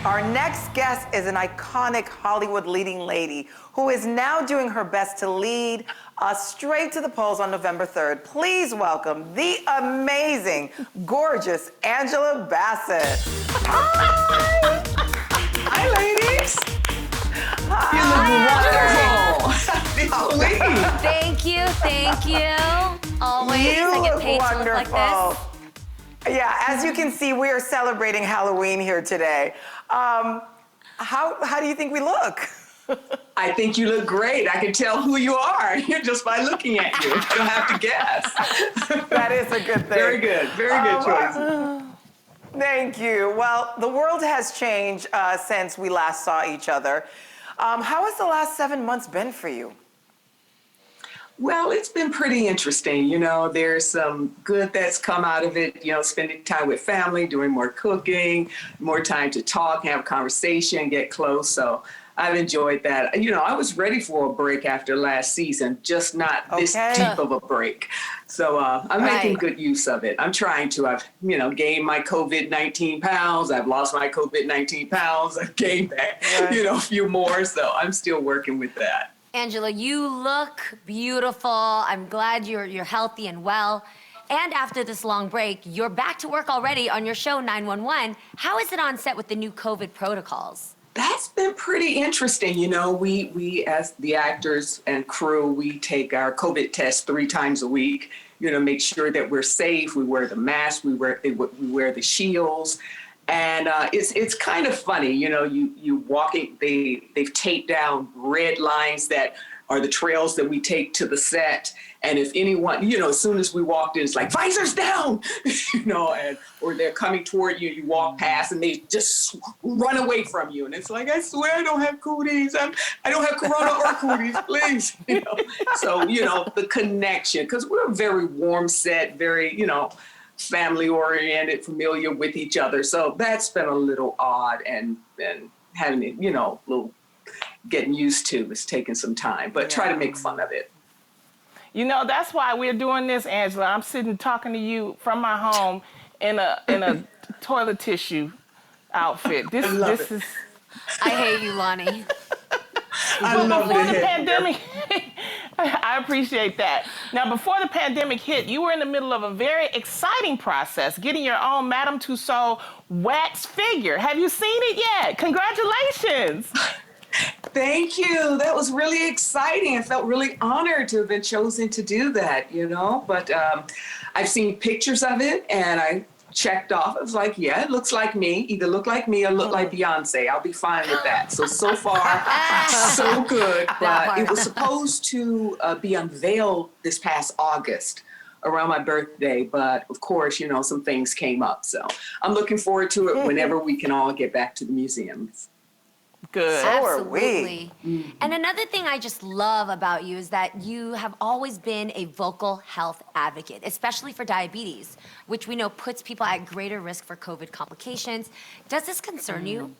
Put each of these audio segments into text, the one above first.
Our next guest is an iconic Hollywood leading lady who is now doing her best to lead us straight to the polls on November 3rd. Please welcome the amazing, gorgeous Angela Bassett. Hi! Hi, ladies. You look wonderful. Thank you. Always, I get paid to look like this. Yeah, as you can see, we are celebrating Halloween here today. How do you think we look? I think you look great. I can tell who you are just by looking at you. I don't have to guess. That is a good thing. Very good choice. Thank you. Well, the world has changed since we last saw each other. How has the last 7 months been for you? Well, it's been pretty interesting. You know, there's some good that's come out of it, you know, spending time with family, doing more cooking, more time to talk, have a conversation, get close. So I've enjoyed that. You know, I was ready for a break after last season, just not this deep of a break. So I'm making good use of it. I'm trying to. I've, you know, gained my COVID-19 pounds. I've lost my COVID-19 pounds. I've gained back, you know, a few more. So I'm still working with that. Angela, you look beautiful. I'm glad you're healthy and well. And after this long break, you're back to work already on your show 911. How is it on set with the new COVID protocols? That's been pretty interesting. You know, we as the actors and crew, we take our COVID test 3 times a week, you know, make sure that we're safe. We wear the mask, we wear the shields. And it's kind of funny, you know, you walking, they've taped down red lines that are the trails that we take to the set. And if anyone, you know, as soon as we walked in, it's like, visors down, you know, or they're coming toward you, you walk past and they just run away from you. And it's like, I swear I don't have cooties. I don't have corona or cooties, please. You know? So, you know, the connection, because we're very warm set, very, you know, family oriented, familiar with each other. So that's been a little odd and having it, you know, a little getting used to. It's taking some time, but try to make fun of it. You know, that's why we're doing this, Angela. I'm sitting talking to you from my home in a toilet tissue outfit. This is. I hate you, Lonnie. Before the pandemic, I appreciate that. Now, before the pandemic hit, you were in the middle of a very exciting process, getting your own Madame Tussaud wax figure. Have you seen it yet? Congratulations. Thank you. That was really exciting. I felt really honored to have been chosen to do that, you know, but I've seen pictures of it and I checked off. I was like, yeah, it looks like me. Either look like me or look like Beyonce. I'll be fine with that. So far, so good. But it was supposed to be unveiled this past August around my birthday. But of course, you know, some things came up. So I'm looking forward to it whenever we can all get back to the museums. Good. Absolutely. And another thing I just love about you is that you have always been a vocal health advocate, especially for diabetes, which we know puts people at greater risk for COVID complications. Does this concern you?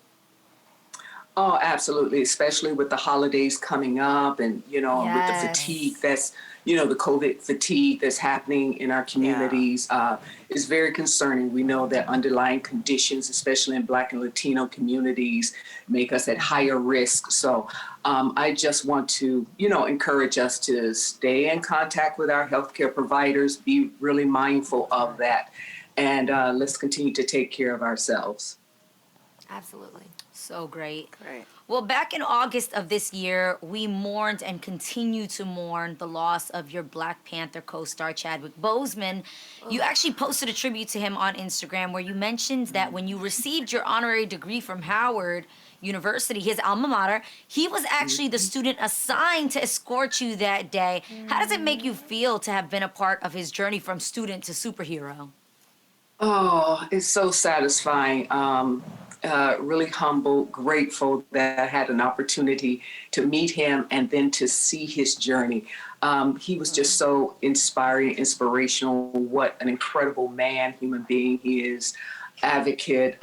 Oh, absolutely, especially with the holidays coming up and, you know, with the fatigue that's, you know, the COVID fatigue that's happening in our communities is very concerning. We know that underlying conditions, especially in Black and Latino communities, make us at higher risk. So I just want to, you know, encourage us to stay in contact with our healthcare providers, be really mindful of that, and let's continue to take care of ourselves. Absolutely. So great. Great. Well, back in August of this year, we mourned and continue to mourn the loss of your Black Panther co-star Chadwick Boseman. You actually posted a tribute to him on Instagram where you mentioned that when you received your honorary degree from Howard University, his alma mater, he was actually the student assigned to escort you that day. How does it make you feel to have been a part of his journey from student to superhero? Oh, it's so satisfying. Really humble, grateful that I had an opportunity to meet him and then to see his journey. He was just so inspiring, inspirational. What an incredible man, human being he is, advocate,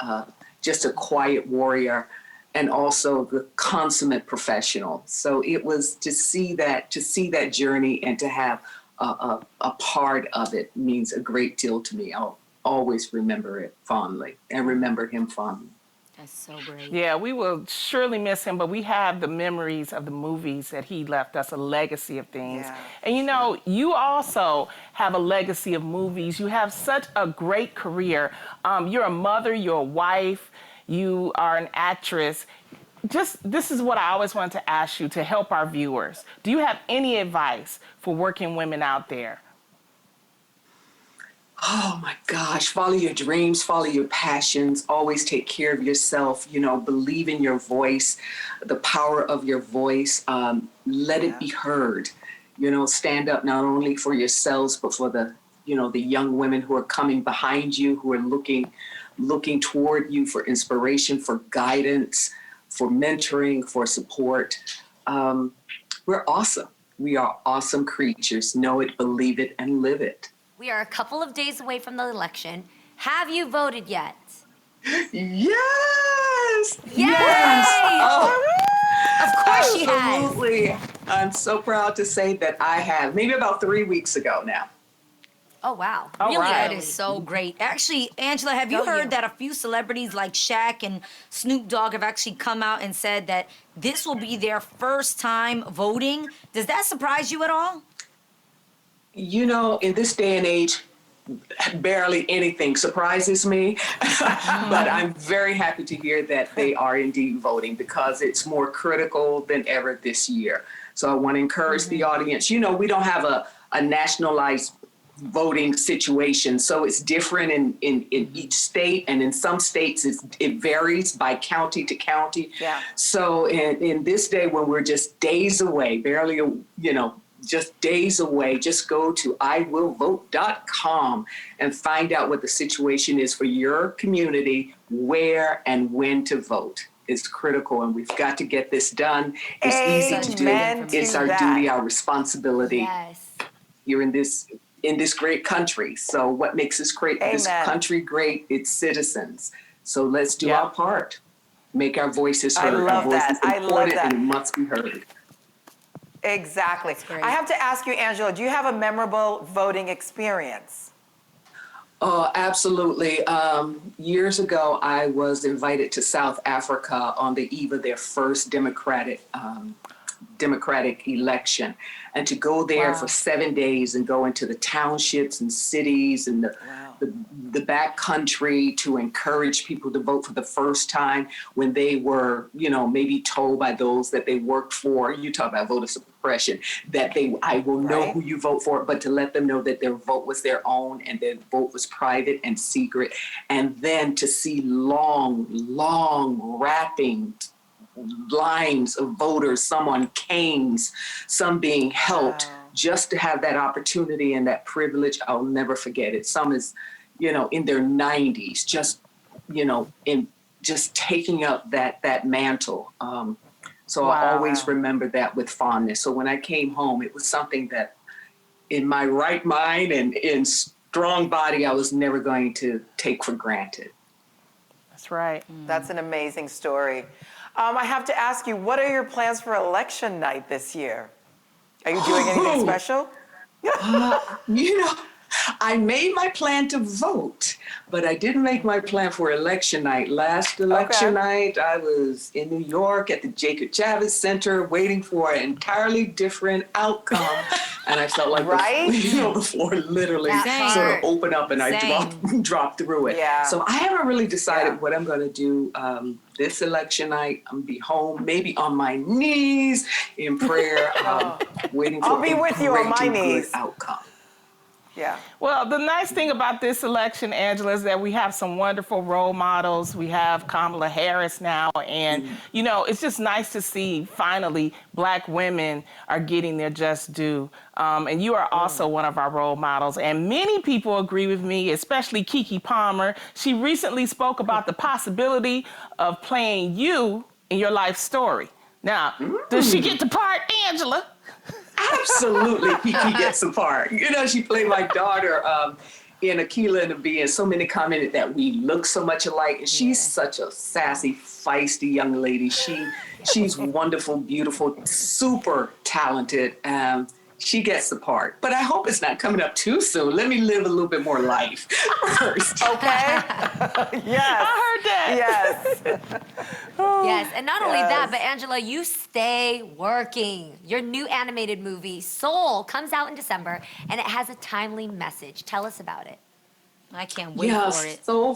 just a quiet warrior, and also the consummate professional. So it was to see that journey and to have a part of it means a great deal to me. I'll always remember it fondly and remember him fondly. That's so great. Yeah, we will surely miss him, but we have the memories of the movies that he left us, a legacy of things. Yeah, And you know, you also have a legacy of movies. You have such a great career. You're a mother, you're a wife, you are an actress. Just this is what I always wanted to ask you to help our viewers. Do you have any advice for working women out there? Oh my gosh, follow your dreams, follow your passions, always take care of yourself, believe in your voice, the power of your voice, let it be heard, stand up not only for yourselves, but for the young women who are coming behind you, who are looking toward you for inspiration, for guidance, for mentoring, for support. We're awesome. We are awesome creatures. Know it, believe it, and live it. We are a couple of days away from the election. Have you voted yet? Yes! Yes! Oh, Of course she has. absolutely. I'm so proud to say that I have, maybe about 3 weeks ago now. Oh, wow. All Really right. That early. is so great. Actually, Angela, have you Go heard you. that a few celebrities like Shaq and Snoop Dogg have actually come out and said that this will be their first time voting? Does that surprise you at all? In this day and age, barely anything surprises me, but I'm very happy to hear that they are indeed voting because it's more critical than ever this year. So I want to encourage the audience. We don't have a nationalized voting situation, so it's different in each state, and in some states it varies by county to county. Yeah. So in this day when we're just days away, barely, just days away, just go to iwillvote.com and find out what the situation is for your community, where and when to vote. It's critical, and we've got to get this done. It's easy to do. Amen to It's our that. duty, our responsibility Yes. here in this great country. So what makes this Amen. country great? It's citizens. So let's do Yeah. our part. Make our voices I heard. love Our voice that. is I love important that. and it must be heard. Exactly. great. I have to ask you, Angela, do you have a memorable voting experience? Oh, absolutely. Years ago, I was invited to South Africa on the eve of their first democratic election, and to go there Wow. for 7 days and go into the townships and cities and the back country to encourage people to vote for the first time when they were, maybe told by those that they worked for. You talk about voter suppression, that I will know Right. who you vote for, but to let them know that their vote was their own and their vote was private and secret. And then to see long wrapping lines of voters, some on canes, some being helped, Wow. just to have that opportunity and that privilege. I'll never forget it. Some is, in their 90s, just, in just taking up that mantle. So I always remember that with fondness. So when I came home, it was something that in my right mind and in strong body, I was never going to take for granted. That's right. That's an amazing story. I have to ask you, what are your plans for election night this year? Are you doing anything special? I made my plan to vote, but I didn't make my plan for election night. Last election night, I was in New York at the Jacob Javits Center waiting for an entirely different outcome. And I felt like the floor literally That sort part. of opened up and I dropped through it. Yeah. So I haven't really decided what I'm going to do this election night. I'm going to be home, maybe on my knees in prayer, waiting for I'll be with you on my great knees. outcome. Yeah. Well, the nice thing about this election, Angela, is that we have some wonderful role models. We have Kamala Harris now, and, it's just nice to see finally Black women are getting their just due. And you are also one of our role models. And many people agree with me, especially Keke Palmer. She recently spoke about the possibility of playing you in your life story. Now, does she get the part, Angela? Absolutely, Kiki gets a part. She played my daughter in Akilah and the Bee, and so many commented that we look so much alike. And she's such a sassy, feisty young lady. She's wonderful, beautiful, super talented. she gets the part. But I hope it's not coming up too soon. Let me live a little bit more life first. Okay? Yes. I heard that. Yes. Yes, and not only that, Yes. but Angela, you stay working. Your new animated movie, Soul, comes out in December, and it has a timely message. Tell us about it. I can't wait Yeah, for it. Soul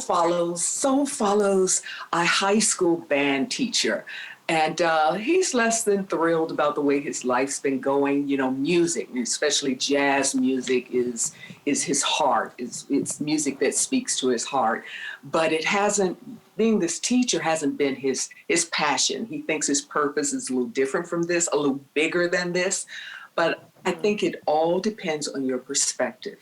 follows a high school band teacher. And he's less than thrilled about the way his life's been going. You know, music, especially jazz music, is his heart. It's music that speaks to his heart. But it hasn't, being this teacher hasn't been his passion. He thinks his purpose is a little different from this, a little bigger than this. But I think it all depends on your perspective.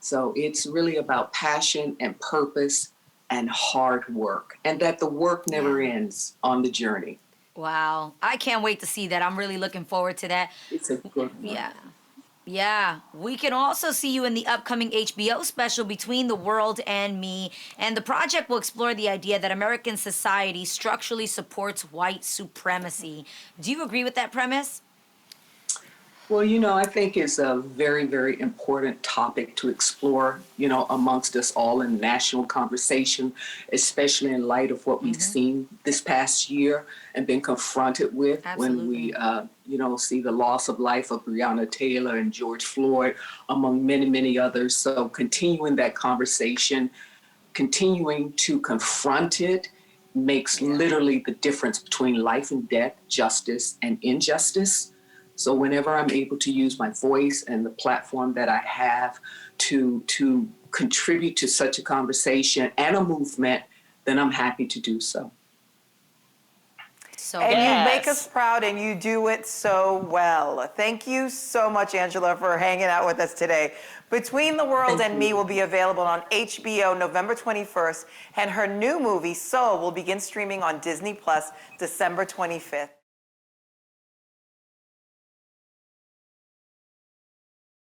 So it's really about passion and purpose and hard work, and that the work never ends on the journey. Wow. I can't wait to see that. I'm really looking forward to that. It's a good one. Yeah. Yeah. We can also see you in the upcoming HBO special, Between the World and Me. And the project will explore the idea that American society structurally supports white supremacy. Do you agree with that premise? Well, I think it's a very, very important topic to explore, amongst us all in national conversation, especially in light of what we've seen this past year and been confronted with when we, see the loss of life of Breonna Taylor and George Floyd, among many, many others. So continuing that conversation, continuing to confront it makes literally the difference between life and death, justice and injustice. So whenever I'm able to use my voice and the platform that I have to contribute to such a conversation and a movement, then I'm happy to do so. So And good. you make us proud, and you do it so well. Thank you so much, Angela, for hanging out with us today. Between the World and Me will be available on HBO November 21st, and her new movie, Soul, will begin streaming on Disney Plus December 25th.